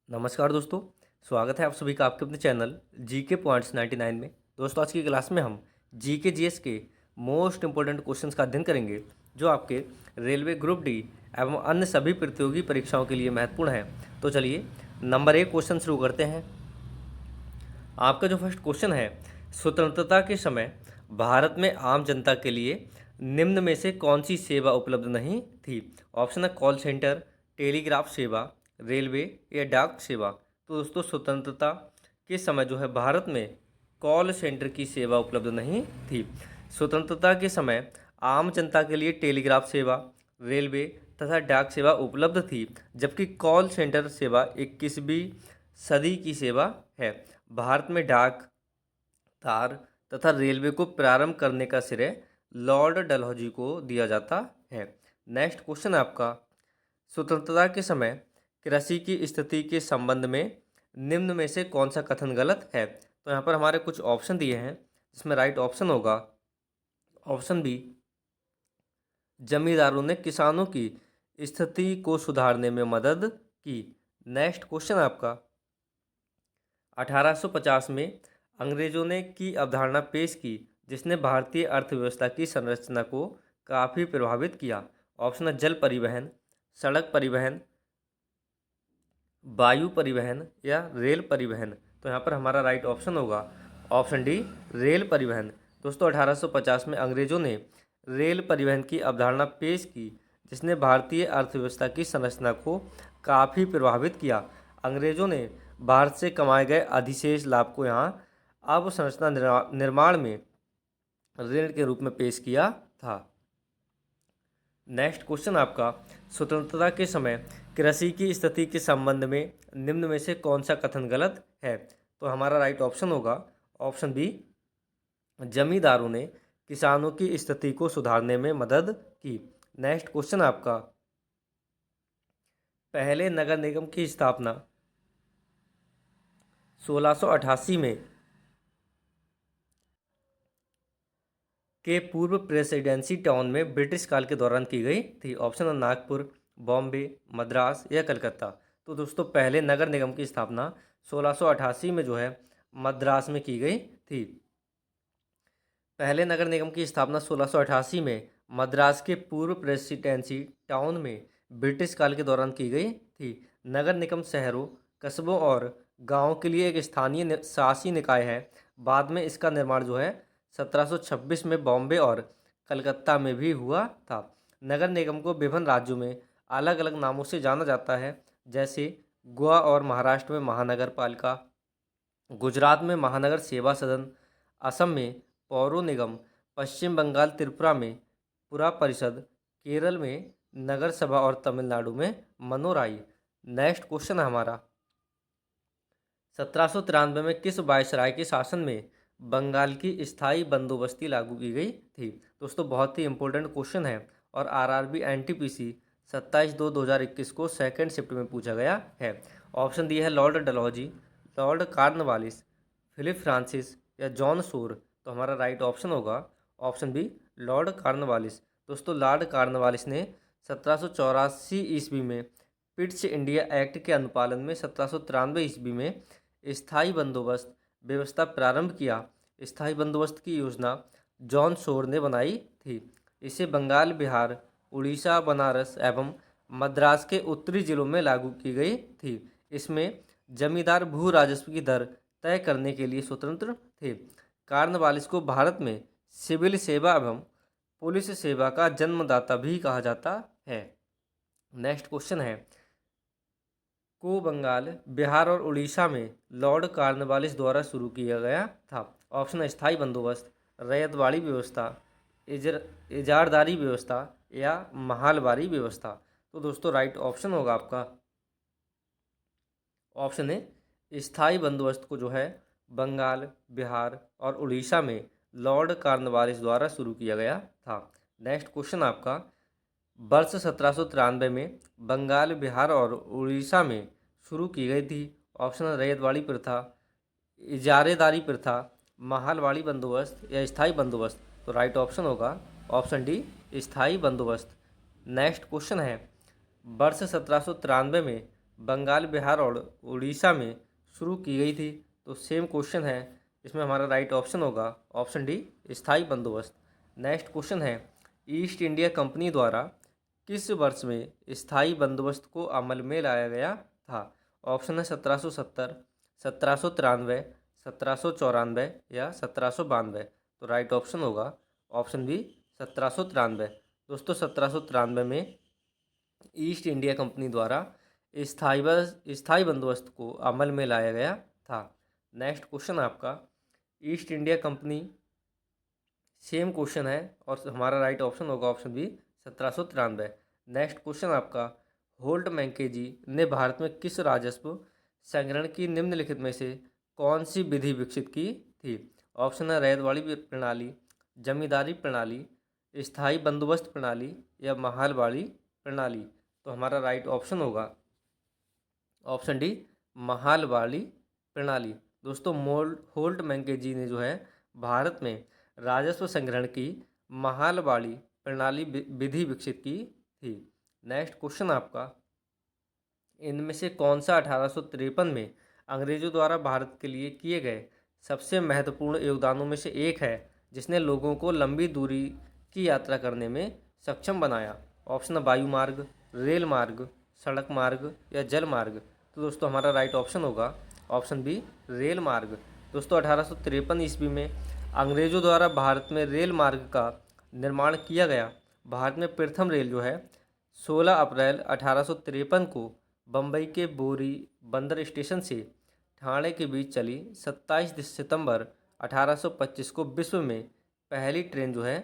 नमस्कार दोस्तों। स्वागत है आप सभी का आपके अपने चैनल जीके पॉइंट्स 99 में। दोस्तों, आज की क्लास में हम जीके जीएस के मोस्ट इंपोर्टेंट क्वेश्चंस का अध्ययन करेंगे जो आपके रेलवे ग्रुप डी एवं अन्य सभी प्रतियोगी परीक्षाओं के लिए महत्वपूर्ण है। तो चलिए नंबर 1 क्वेश्चन शुरू करते हैं। आपका जो फर्स्ट क्वेश्चन है, स्वतंत्रता के समय भारत में आम जनता के लिए निम्न में से कौन सी सेवा उपलब्ध नहीं थी? ऑप्शन है कॉल सेंटर, टेलीग्राफ सेवा, रेलवे या डाक सेवा। तो दोस्तों, स्वतंत्रता के समय जो है भारत में कॉल सेंटर की सेवा उपलब्ध नहीं थी। स्वतंत्रता के समय आम जनता के लिए टेलीग्राफ सेवा, रेलवे तथा डाक सेवा उपलब्ध थी, जबकि कॉल सेंटर सेवा 21वीं सदी की सेवा है। भारत में डाक, तार तथा रेलवे को प्रारंभ करने का श्रेय लॉर्ड डलहौजी को दिया जाता है। नेक्स्ट क्वेश्चन है आपका, स्वतंत्रता के समय कृषि की स्थिति के संबंध में निम्न में से कौन सा कथन गलत है? तो यहाँ पर हमारे कुछ ऑप्शन दिए हैं, जिसमें राइट ऑप्शन होगा ऑप्शन बी, जमींदारों ने किसानों की स्थिति को सुधारने में मदद की। नेक्स्ट क्वेश्चन आपका, 1850 में अंग्रेजों ने की अवधारणा पेश की जिसने भारतीय अर्थव्यवस्था की संरचना को काफ़ी प्रभावित किया। ऑप्शन है जल परिवहन, सड़क परिवहन, वायु परिवहन या रेल परिवहन। तो यहाँ पर हमारा राइट ऑप्शन होगा ऑप्शन डी, रेल परिवहन। दोस्तों, 1850 में अंग्रेजों ने रेल परिवहन की अवधारणा पेश की जिसने भारतीय अर्थव्यवस्था की संरचना को काफ़ी प्रभावित किया। अंग्रेजों ने भारत से कमाए गए अधिशेष लाभ को यहाँ अवसंरचना निर्माण में ऋण के रूप में पेश किया था। नेक्स्ट क्वेश्चन आपका, स्वतंत्रता के समय कृषि की स्थिति के संबंध में निम्न में से कौन सा कथन गलत है? तो हमारा राइट ऑप्शन होगा ऑप्शन बी, जमींदारों ने किसानों की स्थिति को सुधारने में मदद की। नेक्स्ट क्वेश्चन आपका, पहले नगर निगम की स्थापना 1688 में के पूर्व प्रेसिडेंसी टाउन में ब्रिटिश काल के दौरान की गई थी। ऑप्शन है नागपुर, बॉम्बे, मद्रास या कलकत्ता। तो दोस्तों, पहले नगर निगम की स्थापना 1688 में जो है मद्रास में की गई थी। पहले नगर निगम की स्थापना 1688 में मद्रास के पूर्व प्रेसिडेंसी टाउन में ब्रिटिश काल के दौरान की गई थी। नगर निगम शहरों, कस्बों और गाँव के लिए एक स्थानीय शासी निकाय है। बाद में इसका निर्माण जो है 1726 में बॉम्बे और कलकत्ता में भी हुआ था। नगर निगम को विभिन्न राज्यों में अलग अलग नामों से जाना जाता है, जैसे गोवा और महाराष्ट्र में महानगर पालिका, गुजरात में महानगर सेवा सदन, असम में पौर निगम, पश्चिम बंगाल त्रिपुरा में पुरा परिषद, केरल में नगर सभा और तमिलनाडु में मनोराई। नेक्स्ट क्वेश्चन है हमारा, 1793 में किस वायसराय के शासन में बंगाल की स्थायी बंदोबस्ती लागू की गई थी? दोस्तों, बहुत ही इंपॉर्टेंट क्वेश्चन है और आरआरबी एनटीपीसी 27/2/2021 को सेकंड शिफ्ट में पूछा गया है। ऑप्शन दिए है lord Dalhousie, lord Cornwallis, Philip Francis या जॉन सोर। तो हमारा राइट ऑप्शन होगा ऑप्शन बी, लॉर्ड कॉर्नवालिस। दोस्तों, लॉर्ड कॉर्नवालिस ने 1784 ईस्वी में पिट्स इंडिया एक्ट के अनुपालन में 1793 ईस्वी में स्थायी बंदोबस्त व्यवस्था प्रारंभ किया। स्थायी बंदोबस्त की योजना जॉन शोर ने बनाई थी। इसे बंगाल, बिहार, उड़ीसा, बनारस एवं मद्रास के उत्तरी जिलों में लागू की गई थी। इसमें जमींदार भू राजस्व की दर तय करने के लिए स्वतंत्र थे। कॉर्नवालिस को भारत में सिविल सेवा एवं पुलिस सेवा का जन्मदाता भी कहा जाता है। नेक्स्ट क्वेश्चन है, को बंगाल, बिहार और उड़ीसा में लॉर्ड कॉर्नवालिस द्वारा शुरू किया गया था। ऑप्शन है स्थायी बंदोबस्त, रैयतवाड़ी व्यवस्था, इजारदारी व्यवस्था या महालवारी व्यवस्था। तो दोस्तों, राइट ऑप्शन होगा आपका ऑप्शन है स्थायी बंदोबस्त को जो है बंगाल, बिहार और उड़ीसा में लॉर्ड कॉर्नवालिस द्वारा शुरू किया गया था। नेक्स्ट क्वेश्चन आपका, वर्ष 1793 में बंगाल, बिहार और उड़ीसा में शुरू की गई थी। ऑप्शन है रैयतवाड़ी प्रथा, इजारेदारी प्रथा, महालवाड़ी बंदोबस्त या स्थायी बंदोबस्त। तो राइट ऑप्शन होगा ऑप्शन डी, स्थायी बंदोबस्त। नेक्स्ट क्वेश्चन है, वर्ष 1793 में बंगाल, बिहार और उड़ीसा में शुरू की गई थी? तो सेम क्वेश्चन है, इसमें हमारा राइट ऑप्शन होगा ऑप्शन डी, स्थायी बंदोबस्त। नेक्स्ट क्वेश्चन है, ईस्ट इंडिया कंपनी द्वारा किस वर्ष में स्थायी बंदोबस्त को अमल में लाया गया था? ऑप्शन है 1770, 1793, 1794 या 1792। तो राइट ऑप्शन होगा ऑप्शन बी, 1793। दोस्तों 1793 में ईस्ट इंडिया कंपनी द्वारा स्थायी बंदोबस्त को अमल में लाया गया था। नेक्स्ट क्वेश्चन आपका, east India company, same question है और हमारा राइट ऑप्शन होगा ऑप्शन बी, 1793। नेक्स्ट क्वेश्चन आपका, होल्ट मैकेंजी ने भारत में किस राजस्व संग्रहण की निम्नलिखित में से कौन सी विधि विकसित की थी? ऑप्शन है रैयत प्रणाली, जमींदारी प्रणाली, स्थायी बंदोबस्त प्रणाली या महालवाड़ी प्रणाली। तो हमारा राइट ऑप्शन होगा ऑप्शन डी, महालवाड़ी प्रणाली। दोस्तों होल्ट मैकेंजी ने जो है भारत में राजस्व संग्रहण की महालवाड़ी प्रणाली विधि विकसित की थी। नेक्स्ट क्वेश्चन आपका, इनमें से कौन सा 1853 में अंग्रेजों द्वारा भारत के लिए किए गए सबसे महत्वपूर्ण योगदानों में से एक है, जिसने लोगों को लंबी दूरी की यात्रा करने में सक्षम बनाया? ऑप्शन वायु मार्ग, रेल मार्ग, सड़क मार्ग या जल मार्ग। तो दोस्तों हमारा राइट ऑप्शन होगा ऑप्शन बी, रेल मार्ग। दोस्तों 1853 ईस्वी में अंग्रेजों द्वारा भारत में रेल मार्ग का निर्माण किया गया। भारत में प्रथम रेल जो है 16 अप्रैल 1853 को बम्बई के बोरी बंदर स्टेशन से ठाणे के बीच चली। 27 सितंबर 1825 को विश्व में पहली ट्रेन जो है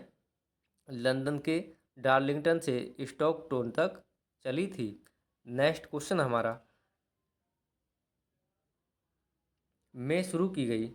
लंदन के डार्लिंगटन से स्टॉकटोन तक चली थी। नेक्स्ट क्वेश्चन हमारा, में शुरू की गई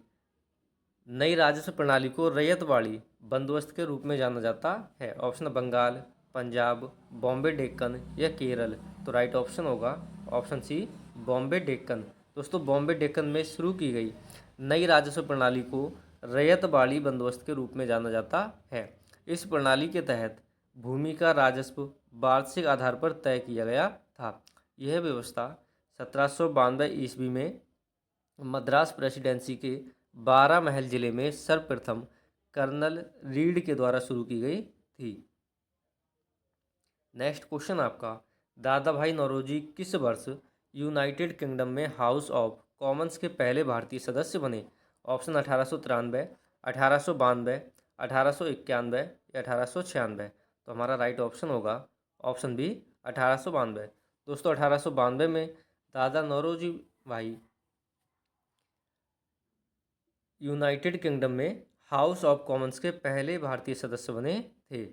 नई राजस्व प्रणाली को रैयतवाड़ी बंदोबस्त के रूप में जाना जाता है? ऑप्शन बंगाल, पंजाब, बॉम्बे डेक्कन या केरल। तो राइट ऑप्शन होगा ऑप्शन सी, बॉम्बे डेक्कन। दोस्तों बॉम्बे डेक्कन में शुरू की गई नई राजस्व प्रणाली को रैयतवाड़ी बंदोबस्त के रूप में जाना जाता है। इस प्रणाली के तहत भूमि का राजस्व वार्षिक आधार पर तय किया गया था। यह व्यवस्था 1792 ईस्वी में मद्रास प्रेसिडेंसी के 12 महल जिले में सर्वप्रथम कर्नल रीड के द्वारा शुरू की गई थी। नेक्स्ट क्वेश्चन आपका, दादा भाई नौरोजी किस वर्ष यूनाइटेड किंगडम में हाउस ऑफ कॉमन्स के पहले भारतीय सदस्य बने? ऑप्शन 1893, 1892, 1891 या 1896। तो हमारा राइट ऑप्शन होगा ऑप्शन बी, 1892। दोस्तों 1892 में दादा नौरोजी भाई यूनाइटेड किंगडम में हाउस ऑफ कॉमन्स के पहले भारतीय सदस्य बने थे।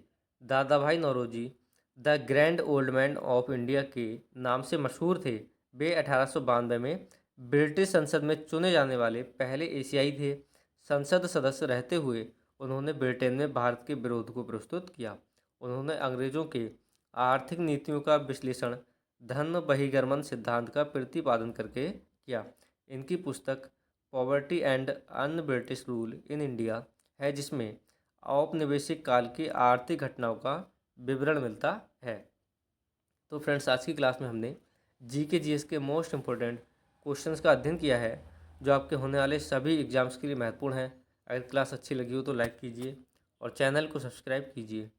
Dada Bhai Naoroji the grand old man of India के नाम से मशहूर थे। वे 1892 में ब्रिटिश संसद में चुने जाने वाले पहले एशियाई थे। संसद सदस्य रहते हुए उन्होंने ब्रिटेन में भारत के विरोध को प्रस्तुत किया। उन्होंने अंग्रेजों के आर्थिक नीतियों का विश्लेषण धन बहिर्गमन सिद्धांत का प्रतिपादन करके किया। इनकी पुस्तक poverty and un British rule in India है, जिसमें औपनिवेशिक काल की आर्थिक घटनाओं का विवरण मिलता है। तो फ्रेंड्स आज की क्लास में हमने जीके जीएस के मोस्ट इम्पोर्टेंट क्वेश्चंस का अध्ययन किया है, जो आपके होने वाले सभी एग्जाम्स के लिए महत्वपूर्ण है। अगर क्लास अच्छी लगी हो तो लाइक कीजिए और चैनल को सब्सक्राइब कीजिए।